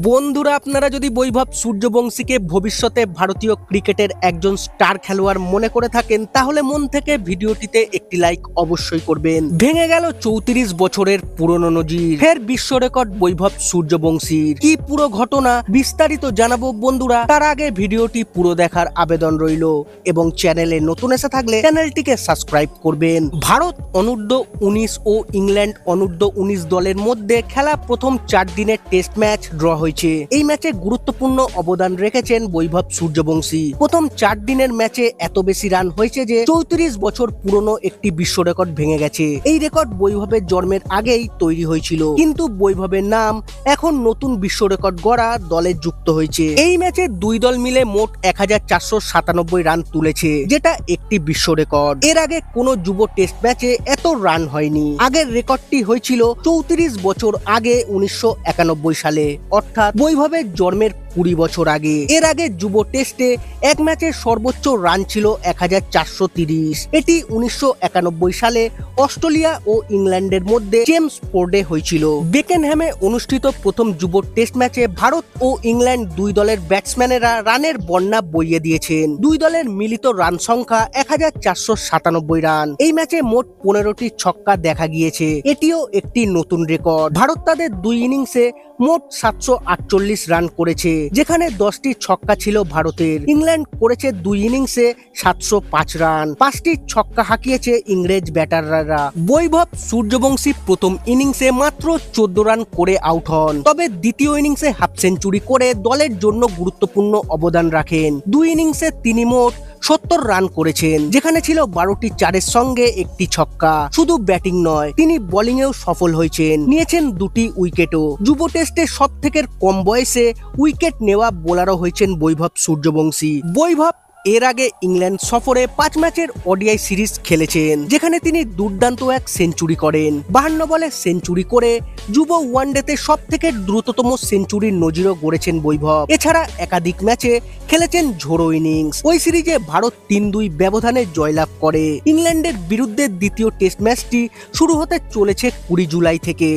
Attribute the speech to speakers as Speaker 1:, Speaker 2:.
Speaker 1: বন্ধুরা, আপনারা যদি বৈভব সূর্যবংশীকে ভবিষ্যতে ভারতীয় ক্রিকেটের একজন স্টার খেলোয়াড় মনে করে থাকেন, তাহলে মন থেকে ভিডিওটিতে একটি লাইক অবশ্যই করবেন। ভেঙে গেল 34 বছরের পুরনো নজির, ফের বিশ্ব রেকর্ড বৈভব সূর্যবংশীর। কি পুরো ঘটনা বিস্তারিত জানাবো বন্ধুরা, তার আগে ভিডিওটি পুরো দেখার আবেদন রইল এবং চ্যানেলে নতুন এসে থাকলে চ্যানেলটিকে সাবস্ক্রাইব করবেন। ভারত অনূর্ধ্ব 19 ও ইংল্যান্ড অনূর্ধ্ব 19 দলের মধ্যে খেলা প্রথম 4 দিনের টেস্ট ম্যাচ ড্র হয়েছে। এই ম্যাচে গুরুত্বপূর্ণ অবদান রেখেছেন বৈভব সূর্যবংশী। প্রথম 4 দিনের ম্যাচে এত বেশি রান হয়েছে যে 34 বছর পুরনো একটি বিশ্ব রেকর্ড ভেঙে গেছে। এই রেকর্ড বৈভবের জন্মের আগেই তৈরি হয়েছিল, কিন্তু বৈভবের নাম এখন নতুন বিশ্ব রেকর্ড গড়া দলে যুক্ত হয়েছে। এই ম্যাচে দুই দল মিলে মোট 1497 রান তুলেছে, যেটা একটি বিশ্ব রেকর্ড। এর আগে কোনো যুব টেস্ট ম্যাচে এত রান হয়নি। আগের রেকর্ডটি হয়েছিল 34 বছর আগে 1991 সালে, অর্থাৎ বৈভবের জন্মের 20 বছর আগে। এর আগে যুব টেস্টে এক ম্যাচে সর্বোচ্চ রান ছিল 1430। এটি 1991 সালে অস্ট্রেলিয়া ও ইংল্যান্ডের মধ্যে চেমসফোর্ডে হয়েছিল। বেকেনহ্যামে অনুষ্ঠিত প্রথম যুব টেস্ট ম্যাচে ভারত ও ইংল্যান্ড দুই দলের ব্যাটসম্যানেরা রানের বন্যা বইয়ে দিয়েছেন। দুই দলের মিলিত রান সংখ্যা 1497 রান। এই ম্যাচে মোট 15টি ছক্কা দেখা গিয়েছে, এটিও একটি নতুন রেকর্ড। ভারত তাদের দুই ইনিংসে মোট 748 রান করেছে, যেখানে 10টি ছক্কা ছিল ভারতের। ইংল্যান্ড করেছে দুই ইনিংসে 705 রান, 5টি ছক্কা হাঁকিয়েছে ইংরেজ ব্যাটাররা। বৈভব সূর্যবংশী প্রথম ইনিংসে মাত্র 14 রান করে আউট হন, তবে দ্বিতীয় ইনিংসে হাফ সেঞ্চুরি করে দলের জন্য গুরুত্বপূর্ণ অবদান রাখেন। দুই ইনিংসে তিনি মোট 70 রান করেছেন, যেখানে ছিল 12টি চারের সঙ্গে একটি ছক্কা। শুধু ব্যাটিং নয়, তিনি বোলিংয়েও সফল হয়েছেন, নিয়েছেন 2টি উইকেটও। যুব টেস্টে সব থেকে কম বয়সে উইকেট নেওয়া বোলারও হয়েছেন বৈভব সূর্যবংশী। বৈভব এর আগে ইংল্যান্ড সফরে 5 ম্যাচের ওডিআই সিরিজ খেলেছেন, যেখানে তিনি দুর্দান্ত এক সেঞ্চুরি করেন। 52 বলে সেঞ্চুরি করে যুব ওয়ানডেতে সব থেকে দ্রুততম সেঞ্চুরির নজিরও গড়েছেন বৈভব। এছাড়া একাধিক ম্যাচে খেলেছেন ঝোড়ো ইনিংস। ওই সিরিজে ভারত 3-2 ব্যবধানে জয়লাভ করে। ইংল্যান্ডের বিরুদ্ধে দ্বিতীয় টেস্ট ম্যাচটি শুরু হতে চলেছে 20 জুলাই থেকে।